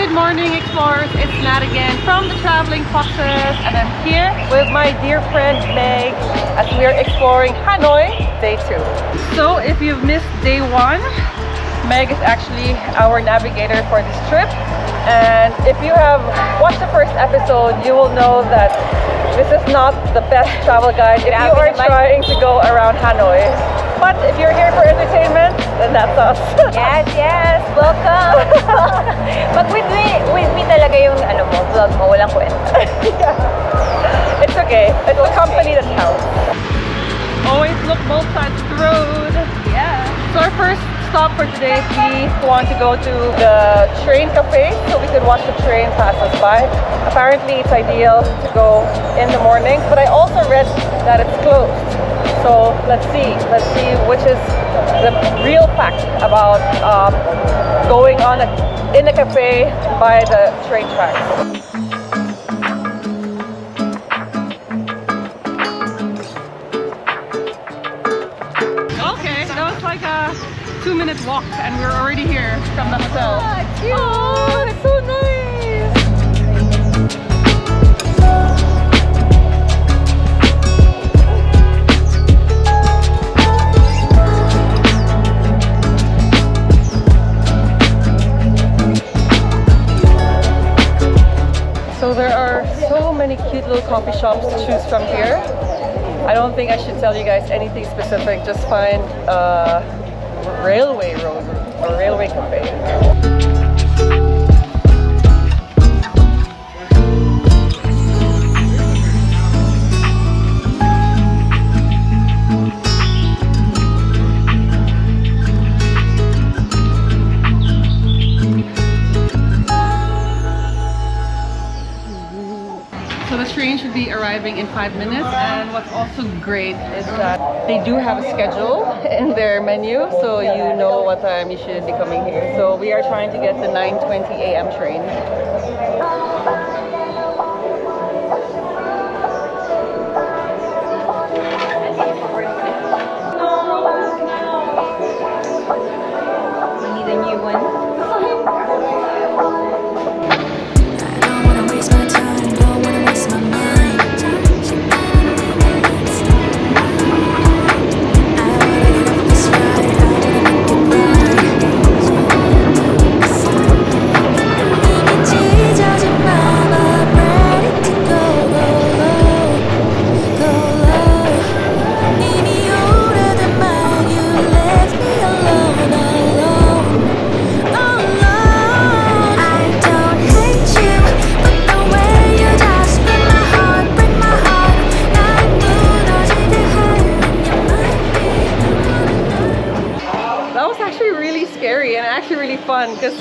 Good morning, explorers. It's Nat again from the Traveling Foxes, and I'm here with my dear friend Meg as we are exploring Hanoi, day 2. So if you've missed day 1, Meg is actually our navigator for this trip. And if you have watched the first episode, you will know that this is not the best travel guide if you are trying to go around Hanoi. But if you're here for entertainment, then that's us. Yes, welcome! Pag with me talaga yung vlog mo, walang kwenta. Yeah. It's okay. It's the company that counts. Always look both sides of the road. Yeah. So our first stop for today is we want to go to the train cafe so we could watch the train pass us by. Apparently it's ideal to go in the mornings, but I also read that it's closed. So let's see which is the real fact about going in a cafe by the train tracks. Okay, that was like a 2-minute walk and we're already here from the hotel. Oh, it's so nice! So there are so many cute little coffee shops to choose from here. I don't think I should tell you guys anything specific, just find a railway road or railway cafe. So the train should be arriving in 5 minutes, and what's also great is that they do have a schedule in their menu, so you know what time you should be coming here. So we are trying to get the 9:20 a.m. train. We need a new one. Scary and actually really fun because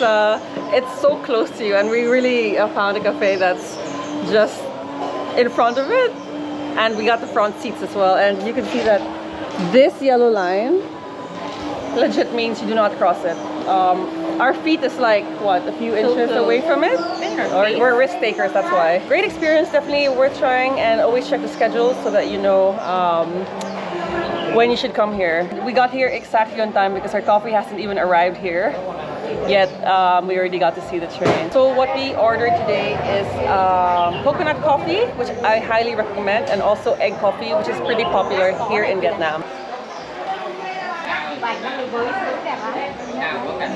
it's so close to you, and we really found a cafe that's just in front of it, and we got the front seats as well, and you can see that this yellow line legit means you do not cross it. Our feet is like what, a few inches away from it, or we're risk takers, that's why. Great experience, definitely worth trying, and always check the schedule so that you know when you should come here. We got here exactly on time because our coffee hasn't even arrived here yet. We already got to see the train. So what we ordered today is coconut coffee, which I highly recommend, and also egg coffee, which is pretty popular here in Vietnam.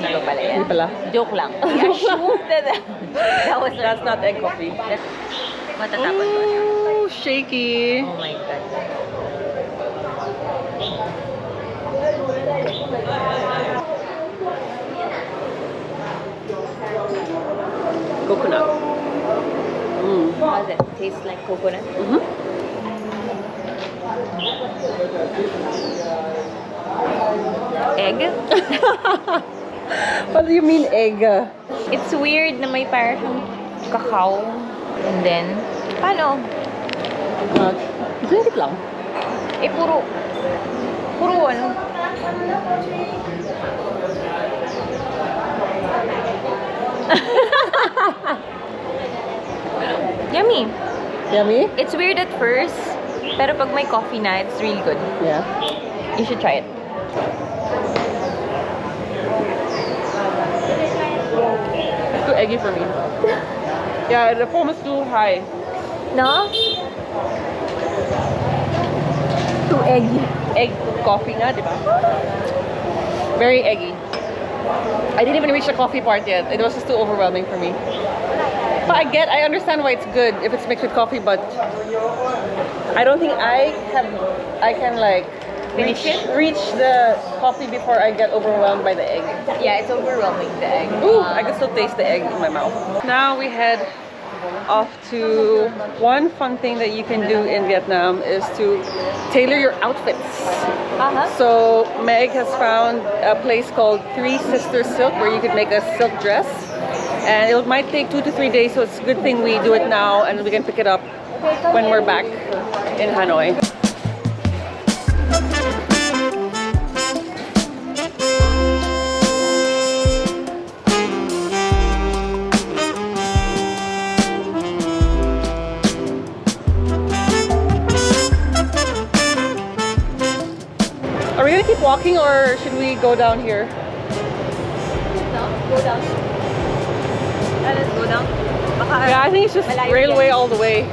Hindi pala. Joke lang. That's not egg coffee. Matatapos ko siya. Ooh, shaky. Oh my God. Coconut. How does it taste like coconut? Egg? What do you mean egg? It's weird na may parang cacao. And then, paano? Drink it lang. Eh, puro ano? Yummy. Yummy? It's weird at first, pero pag may coffee na, it's really good. Yeah. You should try it. eggy for me. Yeah, the foam is too high. No? Too eggy. Egg coffee nga, di ba? Very eggy. I didn't even reach the coffee part yet. It was just too overwhelming for me. But I understand why it's good if it's mixed with coffee, but I don't think I can like reach the coffee before I get overwhelmed by the egg. Yeah, it's overwhelming, the egg. Ooh, I can still taste the egg in my mouth. Now we head off to one fun thing that you can do in Vietnam is to tailor your outfits. So Meg has found a place called Three Sisters Silk where you could make a silk dress, and it might take 2 to 3 days, so it's a good thing we do it now and we can pick it up when we're back in Hanoi. Are we gonna keep walking or should we go down here? Go down. Let's go down. Yeah, I think it's just railway all the way.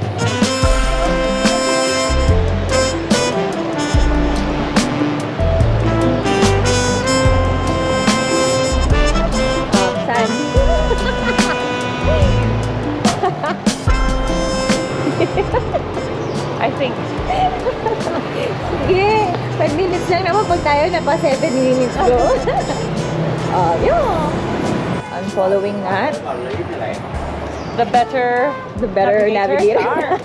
I think. Sige, 5 minutes lang naman pag tayo na pa 7 minutes go. Yeah. I'm following Nat. The better navigator.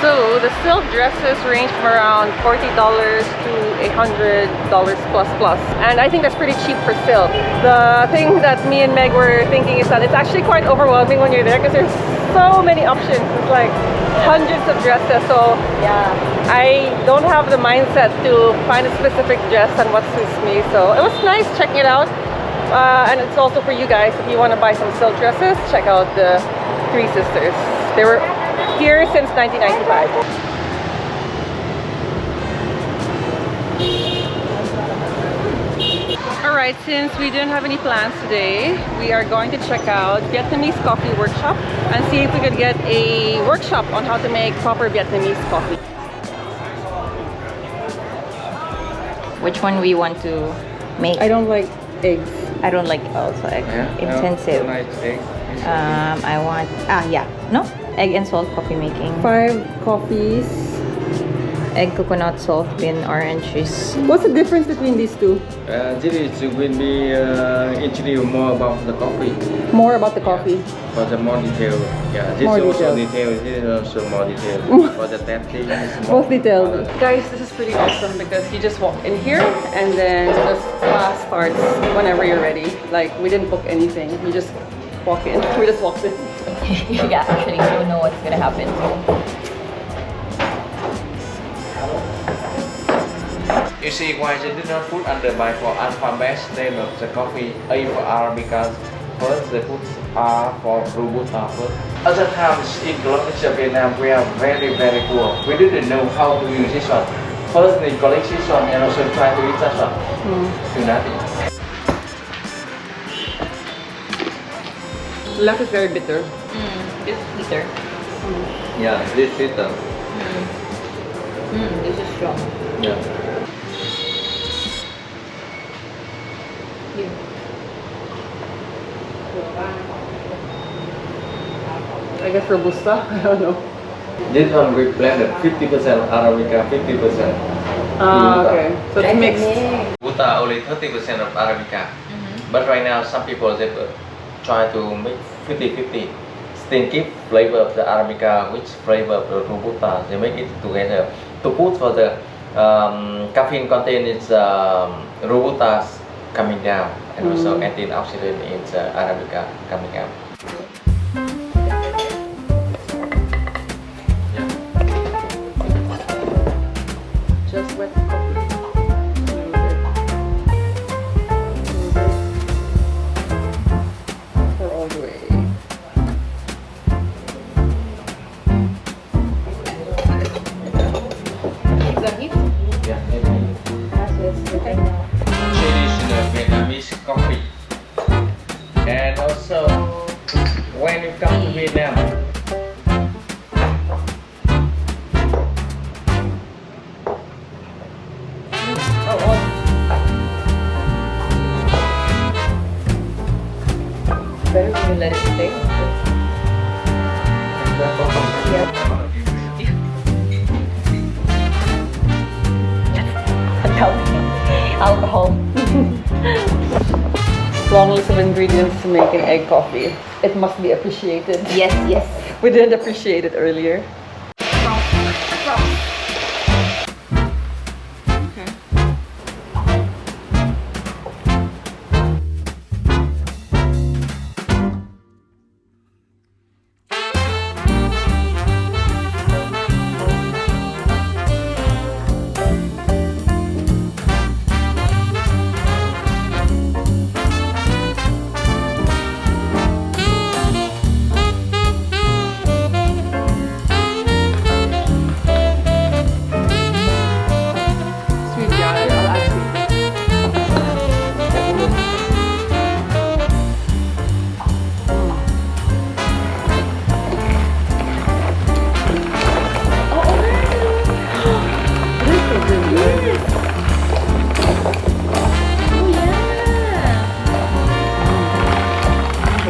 So the silk dresses range from around $40 to $100 plus, and I think that's pretty cheap for silk. The thing that me and Meg were thinking is that it's actually quite overwhelming when you're there because there's so many options. It's like hundreds of dresses, so Yeah. I don't have the mindset to find a specific dress and what suits me. So it was nice checking it out, and it's also for you guys if you want to buy some silk dresses. Check out the Three Sisters. They were here since 1995. Alright, since we didn't have any plans today, we are going to check out Vietnamese Coffee Workshop and see if we could get a workshop on how to make proper Vietnamese coffee. Which one we want to make? I don't like eggs. I don't like also egg. Intensive. I want no, egg and salt coffee making. 5 coffees. Egg, coconut, salt, bean, orange juice. What's the difference between these two? This will be introduce more about the coffee. More about the coffee. For the more detail, this More is also detail. detail. This is also more detail. For the testing, it's Both detailed. more- Guys, this is pretty awesome because you just walk in here and then the class starts whenever you're ready. Like, we didn't book anything. We just walk in. We just walked in. Yeah, actually, you don't know what's gonna happen. You see why they did not put under by for alphabet name of the coffee A for Arabica first, they put R for Robusta first. Other times in collection Vietnam we are very poor. We didn't know how to use this one. First they collect this one and also try to use that one. Do nothing. Left is very bitter. This is bitter. Yeah, this is it. This is strong. Yeah. I guess Robusta. I don't know. This one we blended 50% Arabica, 50%. Okay. So it's mixed. Buta only 30% of Arabica. But right now some people they try to make 50-50. Still keep flavor of the Arabica, which flavor of the Robusta. They make it together. To put for the caffeine content is Robusta coming down and also antioxidant in the Arabica coming up. all the way. Is that heat? Yeah, maybe. Okay. Traditional Vietnamese coffee. And also, when you come to Vietnam, Better when you let it stay. Alcohol. Long list of ingredients to make an egg coffee. It must be appreciated. Yes, yes. We didn't appreciate it earlier. Sweet, yeah, I'll add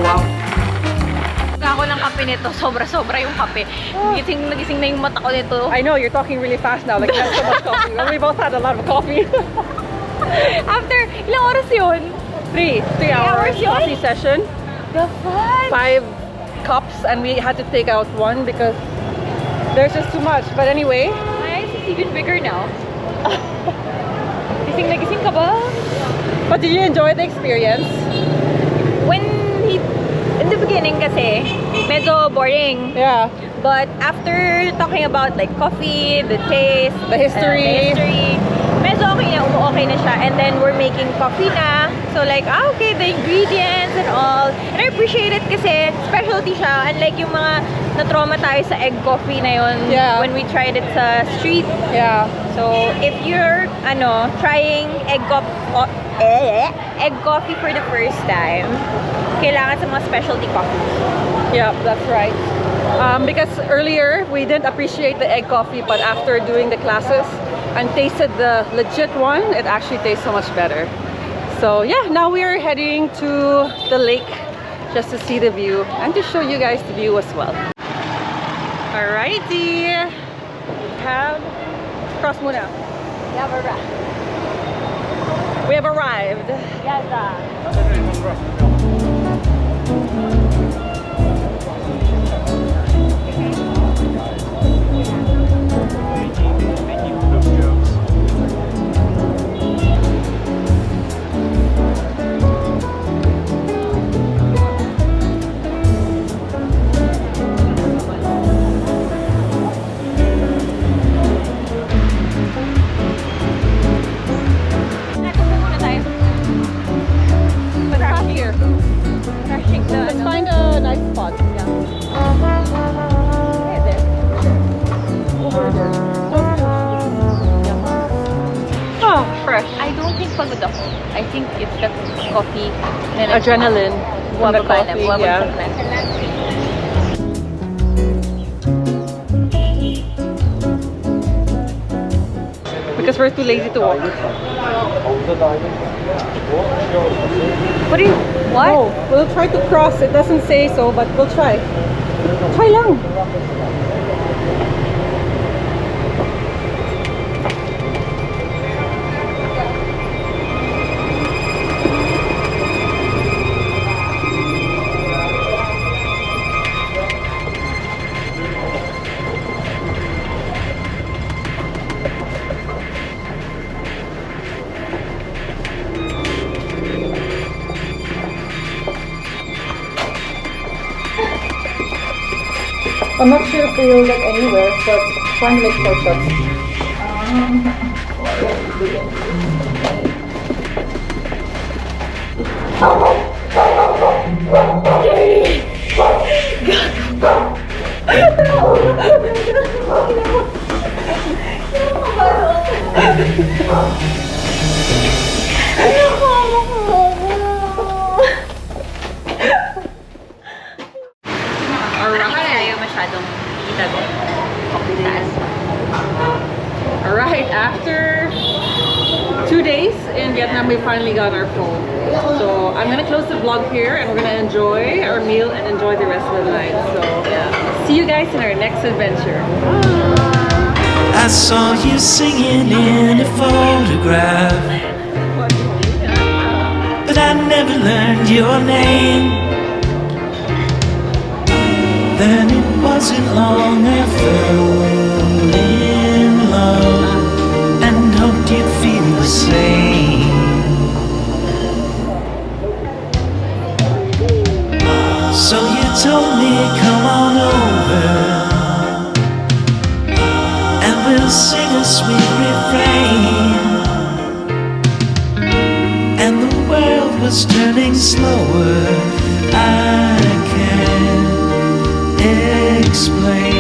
Wow. Ako ng kape nito, sobra-sobra yung kape. Nagising na yung mata ko nito. I know, you're talking really fast now, like that's so much coffee. Well, we both had a lot of coffee. After, ilang oras yun? Three hours hours yun? coffee session. The fun! 5 cups, and we had to take out one because there's just too much. But anyway, My eyes is even bigger now. Gising na gising ka ba? but did you enjoy the experience? In the beginning kasi, medyo boring. Yeah. But after talking about like coffee, the taste, The history. medyo okay na siya. And then we're making coffee na. So like, okay, the ingredients and all. And I appreciate it kasi specialty siya. Unlike yung mga na-trauma tayo sa egg coffee na yun Yeah. when we tried it sa street. Yeah. So if you're trying egg coffee for the first time, kailangan sa mga specialty coffee. Yeah, that's right. Because earlier we didn't appreciate the egg coffee, but after doing the classes and tasted the legit one, it actually tastes so much better. So yeah, now we are heading to the lake just to see the view and to show you guys the view as well. Alrighty, have cross muna. We have arrived. Let's find a nice spot. Yeah. Over there. Oh, fresh. I don't think pagod ako. I think it's the coffee. Adrenaline from the Bumababa na, coffee. bumababa Yeah. na. Because we're too lazy to walk. What? No, we'll try to cross. It doesn't say so, but we'll try. Try lang. I'm not sure if we'll get anywhere, but trying to make shortcuts. Alright, after 2 days in Vietnam, we finally got our phone. So I'm gonna close the vlog here and we're gonna enjoy our meal and enjoy the rest of the night. So yeah, see you guys in our next adventure. I saw you singing in a photograph, but I never learned your name. Then it wasn't long I fell in love and hoped you'd feel the same. So you told me come on over and we'll sing a sweet refrain. And the world was turning slower, I can't explain.